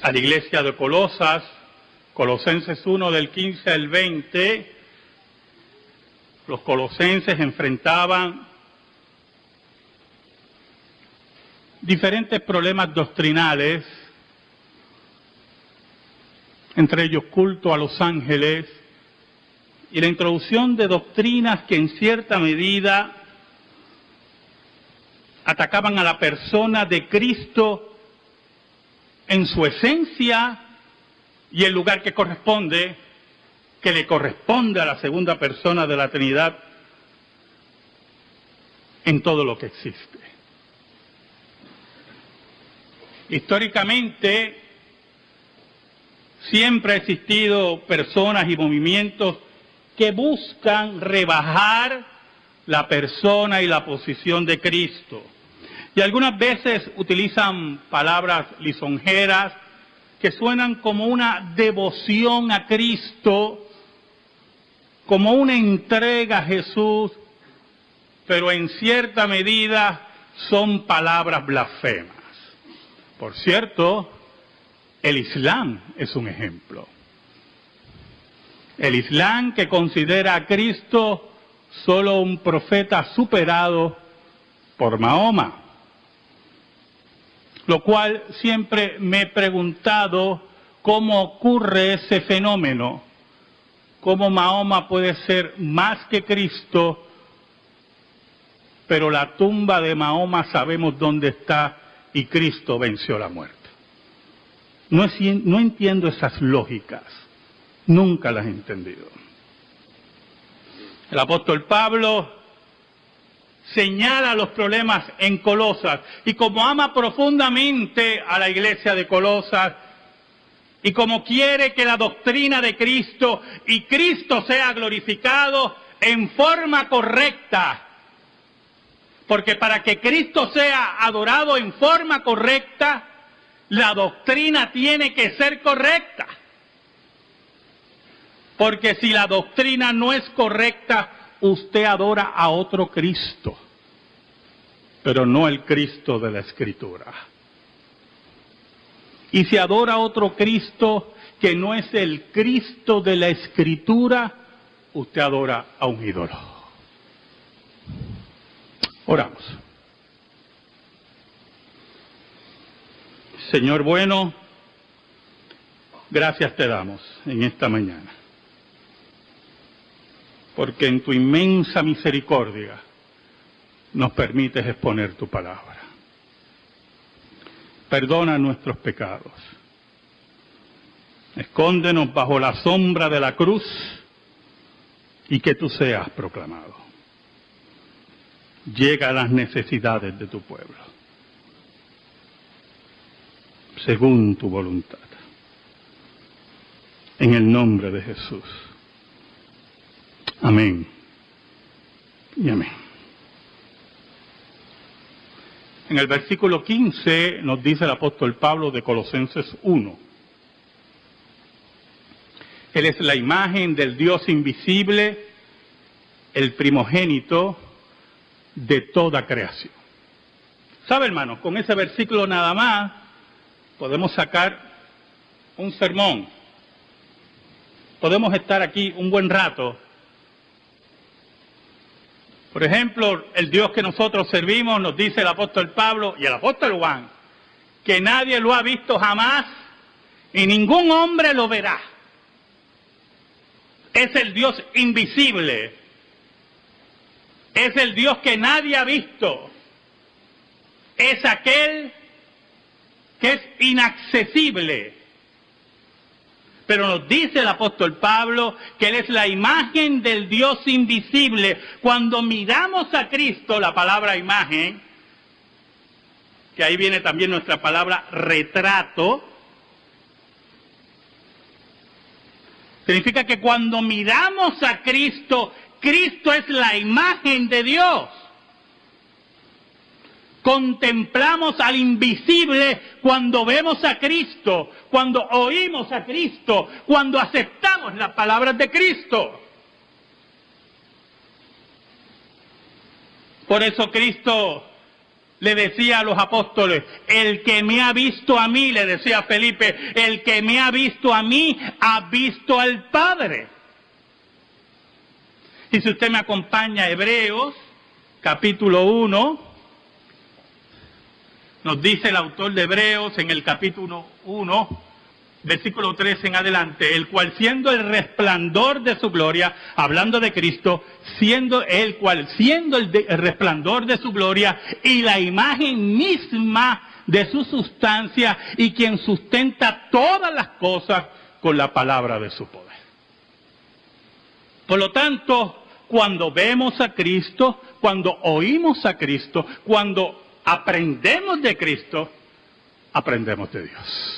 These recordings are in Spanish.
a la iglesia de Colosas, Colosenses 1 del 15 al 20, los colosenses enfrentaban diferentes problemas doctrinales, entre ellos culto a los ángeles y la introducción de doctrinas que en cierta medida atacaban a la persona de Cristo en su esencia y el lugar que corresponde, que le corresponde a la segunda persona de la Trinidad en todo lo que existe. Históricamente, siempre ha existido personas y movimientos que buscan rebajar la persona y la posición de Cristo. Y algunas veces utilizan palabras lisonjeras que suenan como una devoción a Cristo, como una entrega a Jesús, pero en cierta medida son palabras blasfemas. Por cierto, el Islam es un ejemplo. El Islam que considera a Cristo solo un profeta superado por Mahoma. Lo cual siempre me he preguntado cómo ocurre ese fenómeno, cómo Mahoma puede ser más que Cristo, pero la tumba de Mahoma sabemos dónde está y Cristo venció la muerte. No entiendo esas lógicas, nunca las he entendido. El apóstol Pablo señala los problemas en Colosas y como ama profundamente a la iglesia de Colosas y como quiere que la doctrina de Cristo y Cristo sea glorificado en forma correcta, porque para que Cristo sea adorado en forma correcta, la doctrina tiene que ser correcta. Porque si la doctrina no es correcta, usted adora a otro Cristo, pero no el Cristo de la Escritura. Y si adora a otro Cristo que no es el Cristo de la Escritura, usted adora a un ídolo. Oramos. Señor bueno, gracias te damos en esta mañana, porque en tu inmensa misericordia nos permites exponer tu palabra. Perdona nuestros pecados. Escóndenos bajo la sombra de la cruz y que tú seas proclamado. Llega a las necesidades de tu pueblo, según tu voluntad. En el nombre de Jesús. Amén y amén. En el versículo 15 nos dice el apóstol Pablo de Colosenses 1. Él es la imagen del Dios invisible, el primogénito de toda creación. ¿Sabe, hermano? Con ese versículo nada más podemos sacar un sermón. Podemos estar aquí un buen rato. Por ejemplo, el Dios que nosotros servimos, nos dice el apóstol Pablo y el apóstol Juan, que nadie lo ha visto jamás y ningún hombre lo verá. Es el Dios invisible. Es el Dios que nadie ha visto. Es aquel que es inaccesible. Pero nos dice el apóstol Pablo que Él es la imagen del Dios invisible. Cuando miramos a Cristo, la palabra imagen, que ahí viene también nuestra palabra retrato, significa que cuando miramos a Cristo, Cristo es la imagen de Dios. Contemplamos al invisible cuando vemos a Cristo, cuando oímos a Cristo, cuando aceptamos las palabras de Cristo. Por eso Cristo le decía a los apóstoles, el que me ha visto a mí, le decía a Felipe, el que me ha visto a mí, ha visto al Padre. Y si usted me acompaña a Hebreos, capítulo 1, nos dice el autor de Hebreos en el capítulo 1, versículo 3 en adelante, el cual siendo el resplandor de su gloria, hablando de Cristo, siendo el resplandor de su gloria y la imagen misma de su sustancia y quien sustenta todas las cosas con la palabra de su poder. Por lo tanto, cuando vemos a Cristo, cuando oímos a Cristo, cuando aprendemos de Cristo, aprendemos de Dios.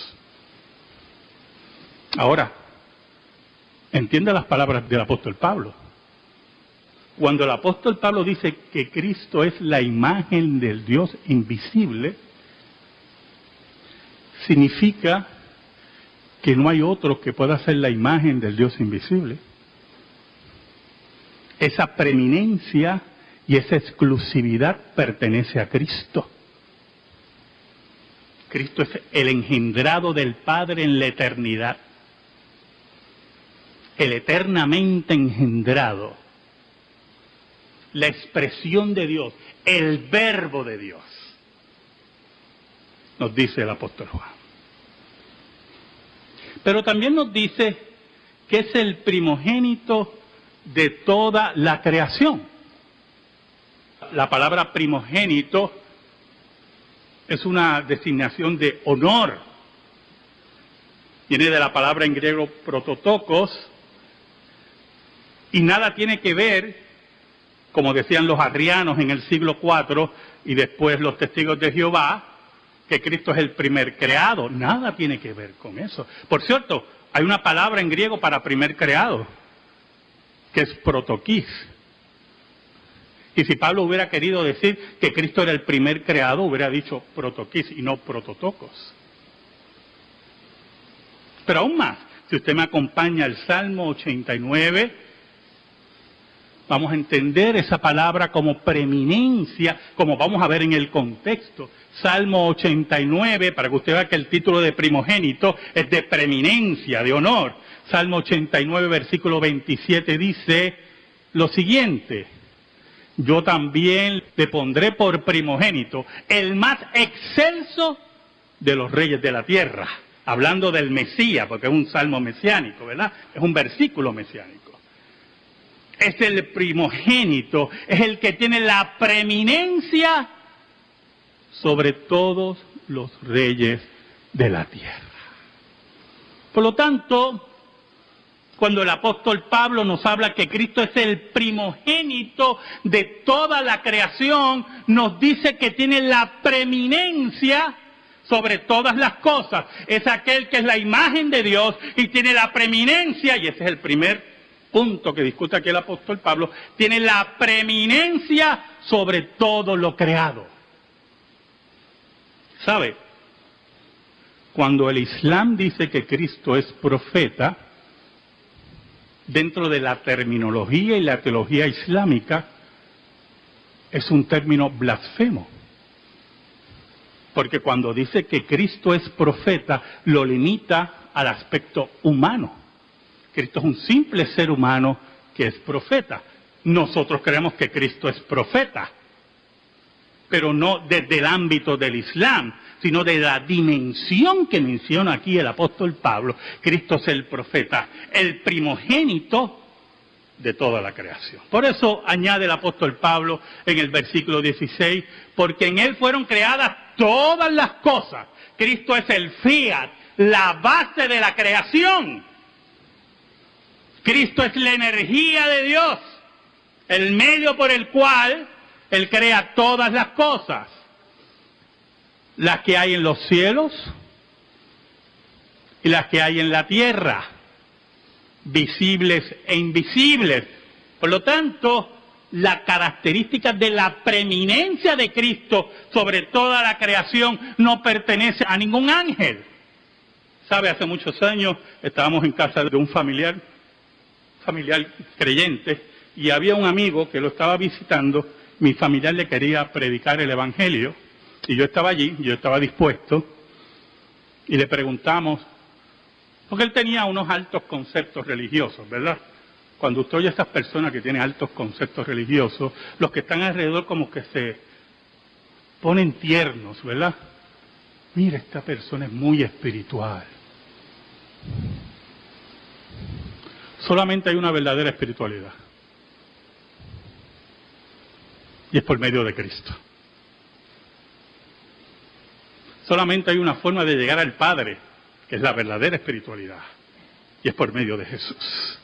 Ahora, entienda las palabras del apóstol Pablo. Cuando el apóstol Pablo dice que Cristo es la imagen del Dios invisible, significa que no hay otro que pueda ser la imagen del Dios invisible. Esa preeminencia y esa exclusividad pertenece a Cristo. Cristo es el engendrado del Padre en la eternidad. El eternamente engendrado, la expresión de Dios, el verbo de Dios, nos dice el apóstol Juan. Pero también nos dice que es el primogénito de toda la creación. La palabra primogénito es una designación de honor. Viene de la palabra en griego prototokos, y nada tiene que ver, como decían los arrianos en el siglo IV y después los testigos de Jehová, que Cristo es el primer creado. Nada tiene que ver con eso. Por cierto, hay una palabra en griego para primer creado, que es protokis. Y si Pablo hubiera querido decir que Cristo era el primer creado, hubiera dicho protokis y no prototokos. Pero aún más, si usted me acompaña al Salmo 89, vamos a entender esa palabra como preeminencia, como vamos a ver en el contexto. Salmo 89, para que usted vea que el título de primogénito es de preeminencia, de honor. Salmo 89, versículo 27 dice lo siguiente: yo también le pondré por primogénito, el más excelso de los reyes de la tierra. Hablando del Mesías, porque es un salmo mesiánico, ¿verdad? Es un versículo mesiánico. Es el primogénito, es el que tiene la preeminencia sobre todos los reyes de la tierra. Por lo tanto, cuando el apóstol Pablo nos habla que Cristo es el primogénito de toda la creación, nos dice que tiene la preeminencia sobre todas las cosas. Es aquel que es la imagen de Dios y tiene la preeminencia, y ese es el primer punto que discute aquí el apóstol Pablo, tiene la preeminencia sobre todo lo creado. ¿Sabe? Cuando el Islam dice que Cristo es profeta, dentro de la terminología y la teología islámica, es un término blasfemo. Porque cuando dice que Cristo es profeta, lo limita al aspecto humano. Cristo es un simple ser humano que es profeta. Nosotros creemos que Cristo es profeta, pero no desde el ámbito del Islam, sino de la dimensión que menciona aquí el apóstol Pablo. Cristo es el profeta, el primogénito de toda la creación. Por eso añade el apóstol Pablo en el versículo 16, porque en él fueron creadas todas las cosas. Cristo es el fiat, la base de la creación. Cristo es la energía de Dios, el medio por el cual Él crea todas las cosas, las que hay en los cielos y las que hay en la tierra, visibles e invisibles. Por lo tanto, la característica de la preeminencia de Cristo sobre toda la creación no pertenece a ningún ángel. ¿Sabe? Hace muchos años estábamos en casa de un familiar creyente, y había un amigo que lo estaba visitando. Mi familiar le quería predicar el evangelio, y yo estaba allí, yo estaba dispuesto, y le preguntamos, porque él tenía unos altos conceptos religiosos, ¿verdad? Cuando usted oye a estas personas que tienen altos conceptos religiosos, los que están alrededor como que se ponen tiernos, ¿verdad? Mira, esta persona es muy espiritual. Solamente hay una verdadera espiritualidad. Y es por medio de Cristo. Solamente hay una forma de llegar al Padre, que es la verdadera espiritualidad. Y es por medio de Jesús.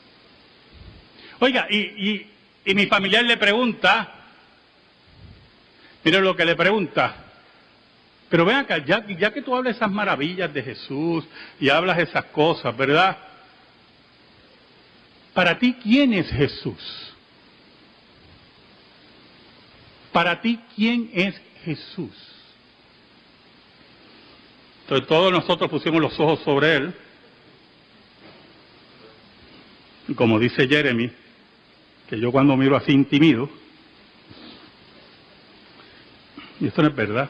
Oiga, y mi familiar le pregunta, mire lo que le pregunta, pero ven acá, ya que tú hablas esas maravillas de Jesús y hablas esas cosas, ¿verdad? Para ti, ¿quién es Jesús? Para ti, ¿quién es Jesús? Entonces todos nosotros pusimos los ojos sobre él. Y como dice Jeremy, que yo cuando miro así intimido, y esto no es verdad.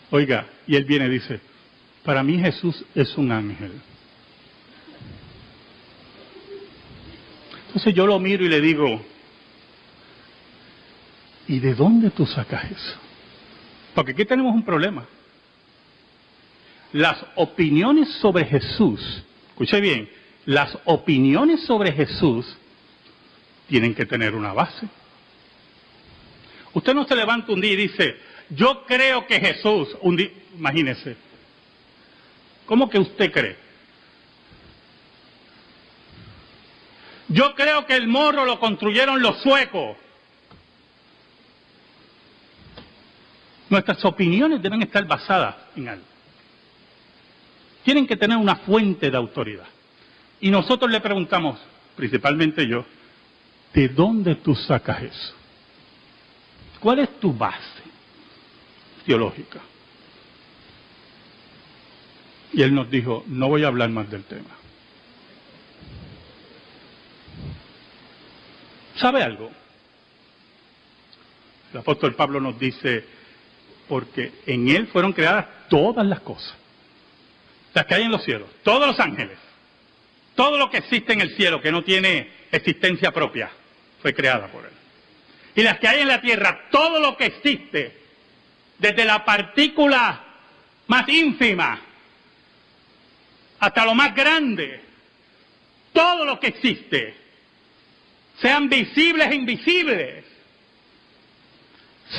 Oiga, y él viene y dice, para mí Jesús es un ángel. Entonces yo lo miro y le digo, ¿y de dónde tú sacas eso? Porque aquí tenemos un problema. Las opiniones sobre Jesús, escuche bien, las opiniones sobre Jesús tienen que tener una base. Usted no se levanta un día y dice, yo creo que Jesús, un día, imagínese, ¿cómo que usted cree? Yo creo que el morro lo construyeron los suecos. Nuestras opiniones deben estar basadas en algo. Tienen que tener una fuente de autoridad. Y nosotros le preguntamos, principalmente yo, ¿de dónde tú sacas eso? ¿Cuál es tu base teológica? Y él nos dijo, no voy a hablar más del tema. ¿Sabe algo? El apóstol Pablo nos dice, porque en él fueron creadas todas las cosas, las que hay en los cielos, todos los ángeles, todo lo que existe en el cielo que no tiene existencia propia, fue creada por él. Y las que hay en la tierra, todo lo que existe, desde la partícula más ínfima hasta lo más grande, todo lo que existe, sean visibles e invisibles,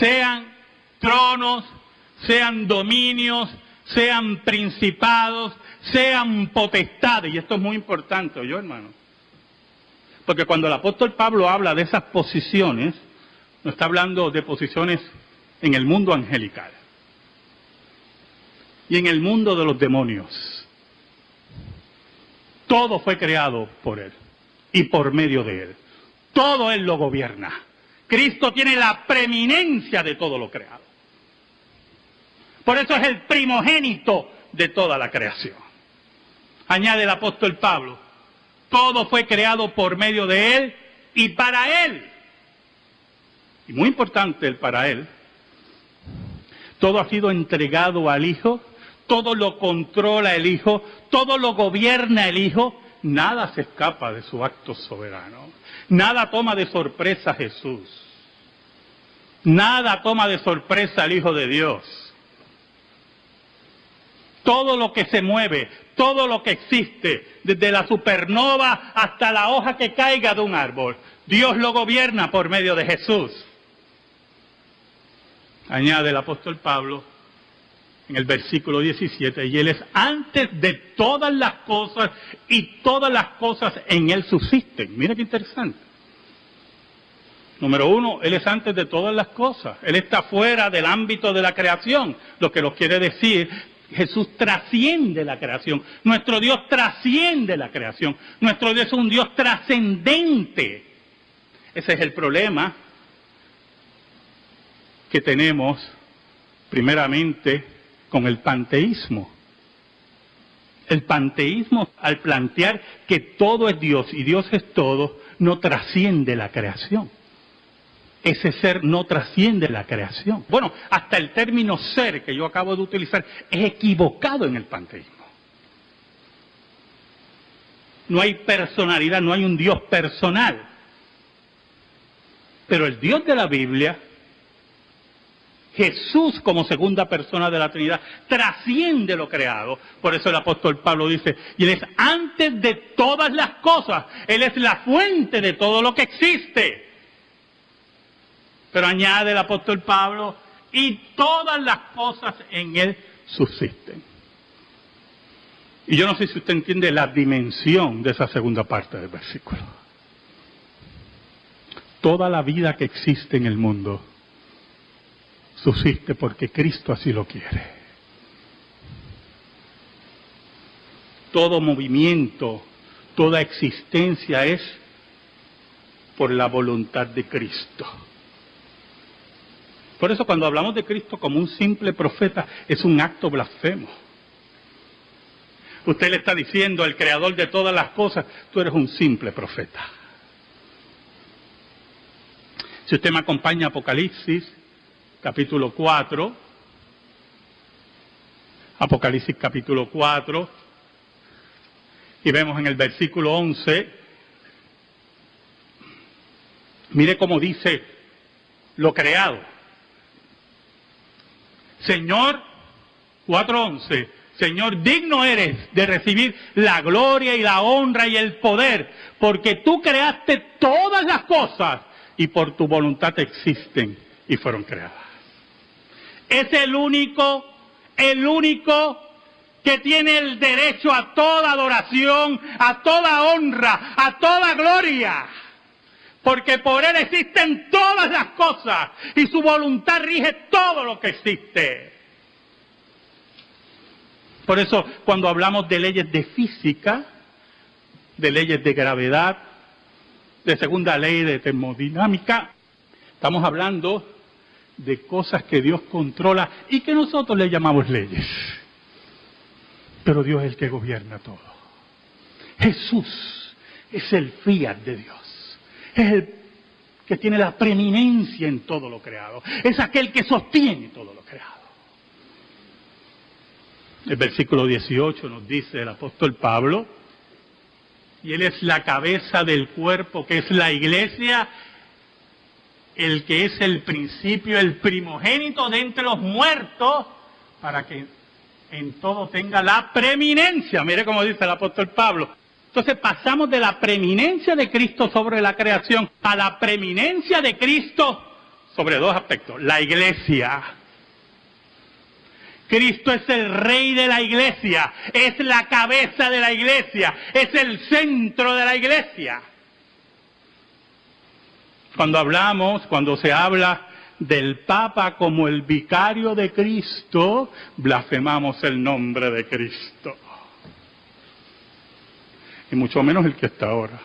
sean tronos, sean dominios, sean principados, sean potestades, y esto es muy importante, ¿oyó, hermano? Porque cuando el apóstol Pablo habla de esas posiciones, no está hablando de posiciones en el mundo angelical y en el mundo de los demonios. Todo fue creado por él y por medio de él. Todo él lo gobierna. Cristo tiene la preeminencia de todo lo creado. Por eso es el primogénito de toda la creación. Añade el apóstol Pablo, todo fue creado por medio de él y para él. Y muy importante el para él. Todo ha sido entregado al Hijo, todo lo controla el Hijo, todo lo gobierna el Hijo. Nada se escapa de su acto soberano. Nada toma de sorpresa a Jesús. Nada toma de sorpresa al Hijo de Dios. Todo lo que se mueve, todo lo que existe, desde la supernova hasta la hoja que caiga de un árbol, Dios lo gobierna por medio de Jesús. Añade el apóstol Pablo en el versículo 17, y Él es antes de todas las cosas, y todas las cosas en Él subsisten. Mira qué interesante. Número uno, Él es antes de todas las cosas. Él está fuera del ámbito de la creación, lo que nos quiere decir, Jesús trasciende la creación. Nuestro Dios trasciende la creación. Nuestro Dios es un Dios trascendente. Ese es el problema que tenemos, primeramente, con el panteísmo. El panteísmo, al plantear que todo es Dios y Dios es todo, no trasciende la creación. ese ser no trasciende la creación. Bueno, hasta el término ser que yo acabo de utilizar es equivocado en el panteísmo. No hay personalidad, no hay un Dios personal. Pero el Dios de la Biblia, Jesús como segunda persona de la Trinidad, trasciende lo creado. Por eso el apóstol Pablo dice, y Él es antes de todas las cosas, Él es la fuente de todo lo que existe. Pero añade el apóstol Pablo, y todas las cosas en Él subsisten. Y yo no sé si usted entiende la dimensión de esa segunda parte del versículo. Toda la vida que existe en el mundo subsiste porque Cristo así lo quiere. Todo movimiento, toda existencia es por la voluntad de Cristo. Por eso cuando hablamos de Cristo como un simple profeta, es un acto blasfemo. Usted le está diciendo al creador de todas las cosas, tú eres un simple profeta. Si usted me acompaña a Apocalipsis, capítulo 4, Apocalipsis capítulo 4, y vemos en el versículo 11, mire cómo dice lo creado. Señor, 4:11, Señor, digno eres de recibir la gloria y la honra y el poder, porque tú creaste todas las cosas y por tu voluntad existen y fueron creadas. Es el único que tiene el derecho a toda adoración, a toda honra, a toda gloria. Porque por Él existen todas las cosas y su voluntad rige todo lo que existe. Por eso, cuando hablamos de leyes de física, de leyes de gravedad, de segunda ley de termodinámica, estamos hablando de cosas que Dios controla y que nosotros le llamamos leyes. Pero Dios es el que gobierna todo. Jesús es el fiat de Dios. Es el que tiene la preeminencia en todo lo creado. Es aquel que sostiene todo lo creado. El versículo 18 nos dice el apóstol Pablo, y Él es la cabeza del cuerpo, que es la iglesia, el que es el principio, el primogénito de entre los muertos, para que en todo tenga la preeminencia. Mire cómo dice el apóstol Pablo. Entonces pasamos de la preeminencia de Cristo sobre la creación a la preeminencia de Cristo sobre dos aspectos. La iglesia. Cristo es el rey de la iglesia, es la cabeza de la iglesia, es el centro de la iglesia. Cuando se habla del Papa como el vicario de Cristo, blasfemamos el nombre de Cristo. Y mucho menos el que está ahora.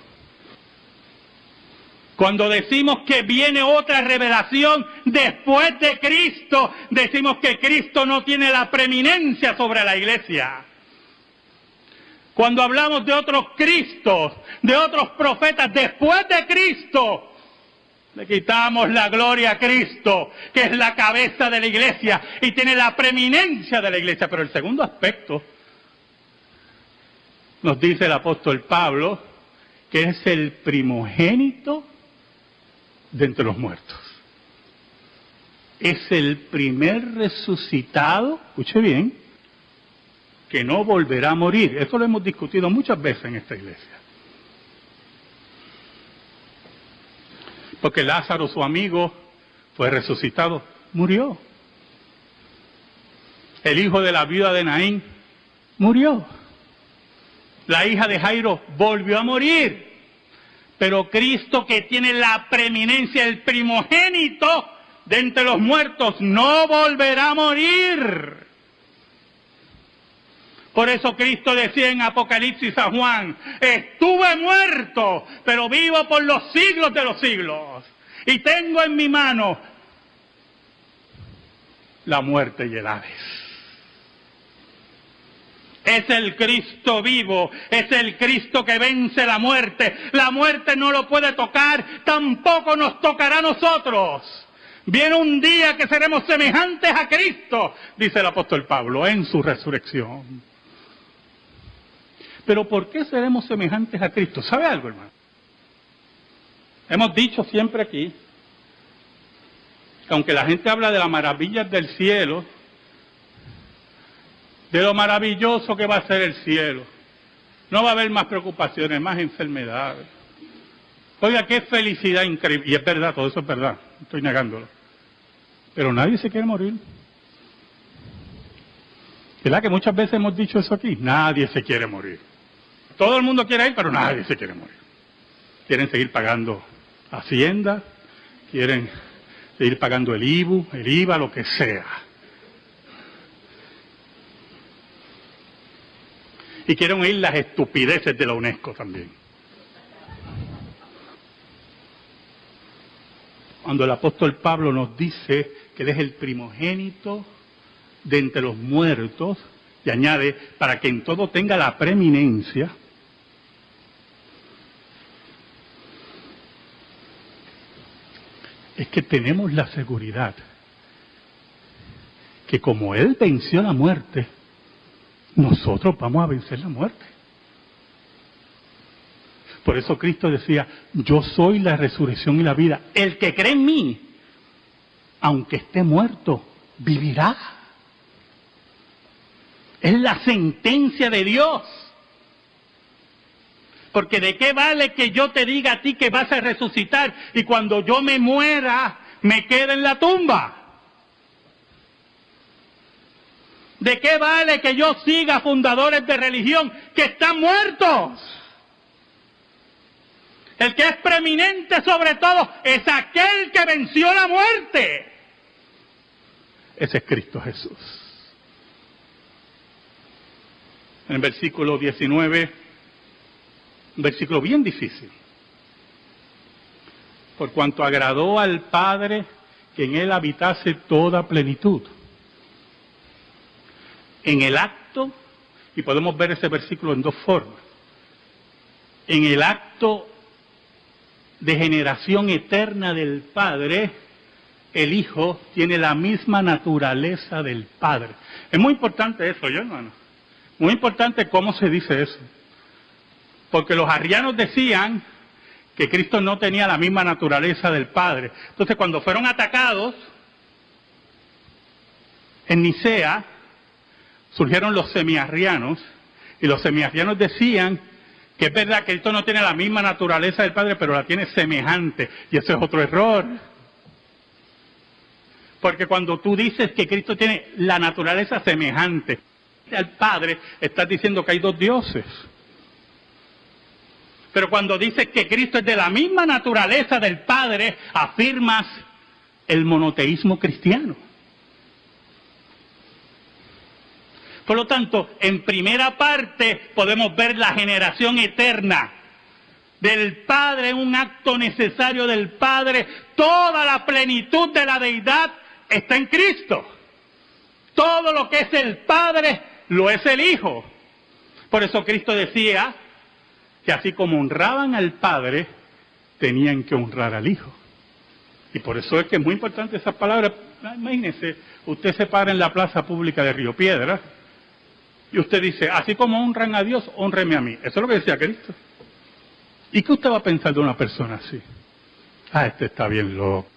Cuando decimos que viene otra revelación después de Cristo, decimos que Cristo no tiene la preeminencia sobre la iglesia. Cuando hablamos de otros Cristos, de otros profetas después de Cristo, le quitamos la gloria a Cristo, que es la cabeza de la iglesia y tiene la preeminencia de la iglesia. Pero el segundo aspecto, nos dice el apóstol Pablo, que es el primogénito de entre los muertos. Es el primer resucitado, escuche bien, que no volverá a morir. Eso lo hemos discutido muchas veces en esta iglesia. Porque Lázaro, su amigo, fue resucitado, murió. El hijo de la viuda de Naín murió. La hija de Jairo volvió a morir. Pero Cristo, que tiene la preeminencia, el primogénito de entre los muertos, no volverá a morir. Por eso Cristo decía en Apocalipsis a Juan, estuve muerto, pero vivo por los siglos de los siglos. Y tengo en mi mano la muerte y el Hades. es el Cristo vivo, es el Cristo que vence la muerte. La muerte no lo puede tocar, tampoco nos tocará a nosotros. Viene un día que seremos semejantes a Cristo, dice el apóstol Pablo, en su resurrección. Pero ¿por qué seremos semejantes a Cristo? ¿Sabe algo, hermano? Hemos dicho siempre aquí, que aunque la gente habla de las maravillas del cielo, de lo maravilloso que va a ser el cielo, no va a haber más preocupaciones, más enfermedades. Oiga, qué felicidad increíble. Y es verdad, todo eso es verdad, no estoy negándolo. Pero nadie se quiere morir. ¿Verdad que muchas veces hemos dicho eso aquí? Nadie se quiere morir. Todo el mundo quiere ir, pero nadie se quiere morir. Quieren seguir pagando Hacienda, quieren seguir pagando el IBU, el IVA, lo que sea. Y quieren oír las estupideces de la UNESCO también. Cuando el apóstol Pablo nos dice que Él es el primogénito de entre los muertos, y añade, para que en todo tenga la preeminencia, es que tenemos la seguridad que como Él venció la muerte, nosotros vamos a vencer la muerte. Por eso Cristo decía, yo soy la resurrección y la vida. El que cree en mí, aunque esté muerto, vivirá. Es la sentencia de Dios. Porque ¿de qué vale que yo te diga a ti que vas a resucitar y cuando yo me muera me quede en la tumba? ¿De qué vale que yo siga fundadores de religión que están muertos? El que es preeminente sobre todo es aquel que venció la muerte. Ese es Cristo Jesús. En el versículo 19, un versículo bien difícil. Por cuanto agradó al Padre que en Él habitase toda plenitud. En el acto, y podemos ver ese versículo en dos formas, en el acto de generación eterna del Padre, el Hijo tiene la misma naturaleza del Padre. Es muy importante eso, ¿yo, hermano? Muy importante cómo se dice eso. Porque los arrianos decían que Cristo no tenía la misma naturaleza del Padre. Entonces, cuando fueron atacados en Nicea, surgieron los semiarrianos, y los semiarrianos decían que es verdad que Cristo no tiene la misma naturaleza del Padre, pero la tiene semejante, y eso es otro error. Porque cuando tú dices que Cristo tiene la naturaleza semejante al Padre, estás diciendo que hay dos dioses. Pero cuando dices que Cristo es de la misma naturaleza del Padre, afirmas el monoteísmo cristiano. Por lo tanto, en primera parte podemos ver la generación eterna del Padre, en un acto necesario del Padre. Toda la plenitud de la deidad está en Cristo. Todo lo que es el Padre lo es el Hijo. Por eso Cristo decía que así como honraban al Padre, tenían que honrar al Hijo. Y por eso es que es muy importante esas palabras. Imagínese, usted se para en la plaza pública de Río Piedras y usted dice, así como honran a Dios, honreme a mí. Eso es lo que decía Cristo. ¿Y qué usted va a pensar de una persona así? Ah, este está bien loco.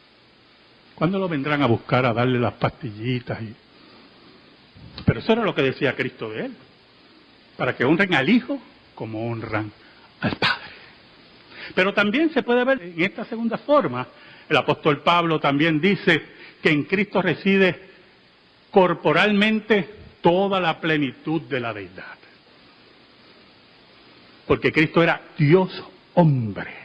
¿Cuándo lo vendrán a buscar a darle las pastillitas? Pero eso era lo que decía Cristo de él. Para que honren al Hijo como honran al Padre. Pero también se puede ver en esta segunda forma. El apóstol Pablo también dice que en Cristo reside corporalmente toda la plenitud de la deidad. Porque Cristo era Dios hombre.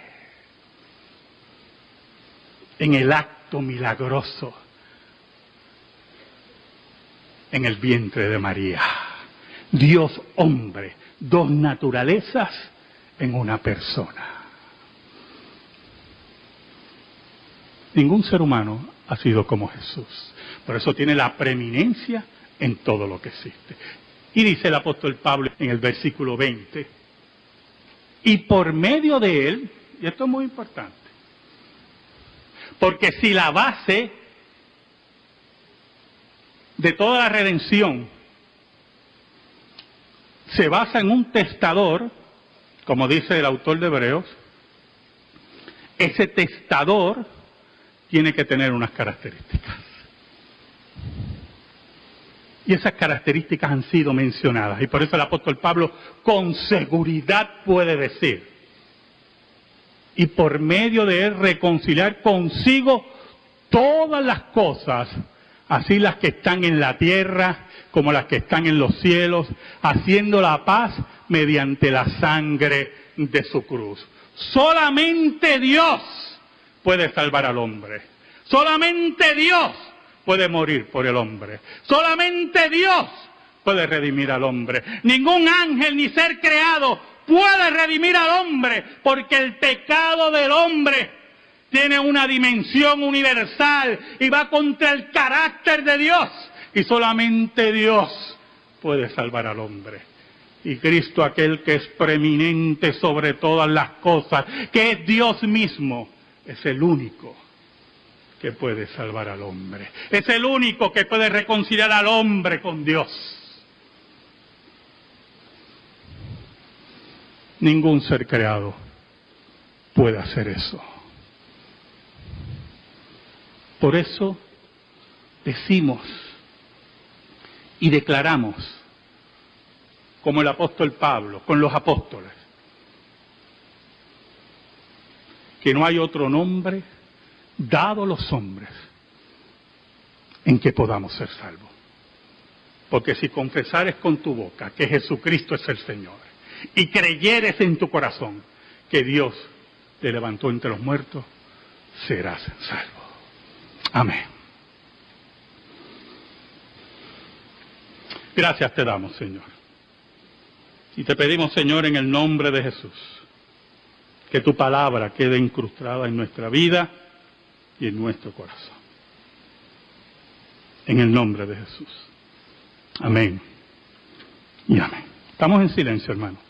En el acto milagroso, en el vientre de María. Dios hombre, dos naturalezas en una persona. Ningún ser humano ha sido como Jesús. Por eso tiene la preeminencia en todo lo que existe. Y dice el apóstol Pablo en el versículo 20, y por medio de él, y esto es muy importante, porque si la base de toda la redención se basa en un testador, como dice el autor de Hebreos, ese testador tiene que tener unas características. Y esas características han sido mencionadas. Y por eso el apóstol Pablo con seguridad puede decir, y por medio de él reconciliar consigo todas las cosas, así las que están en la tierra como las que están en los cielos, haciendo la paz mediante la sangre de su cruz. Solamente Dios puede salvar al hombre. Solamente Dios puede morir por el hombre. Solamente Dios puede redimir al hombre. Ningún ángel ni ser creado puede redimir al hombre, porque el pecado del hombre tiene una dimensión universal y va contra el carácter de Dios. Y solamente Dios puede salvar al hombre. Y Cristo, aquel que es preeminente sobre todas las cosas, que es Dios mismo, es el único que puede salvar al hombre. Es el único que puede reconciliar al hombre con Dios. Ningún ser creado puede hacer eso. Por eso decimos y declaramos, como el apóstol Pablo, con los apóstoles, que no hay otro nombre dado a los hombres en que podamos ser salvos. Porque si confesares con tu boca que Jesucristo es el Señor y creyeres en tu corazón que Dios te levantó entre los muertos, serás salvo. Amén. Gracias te damos, Señor. Y te pedimos, Señor, en el nombre de Jesús, que tu palabra quede incrustada en nuestra vida y en nuestro corazón. En el nombre de Jesús. Amén y amén. Estamos en silencio, hermano.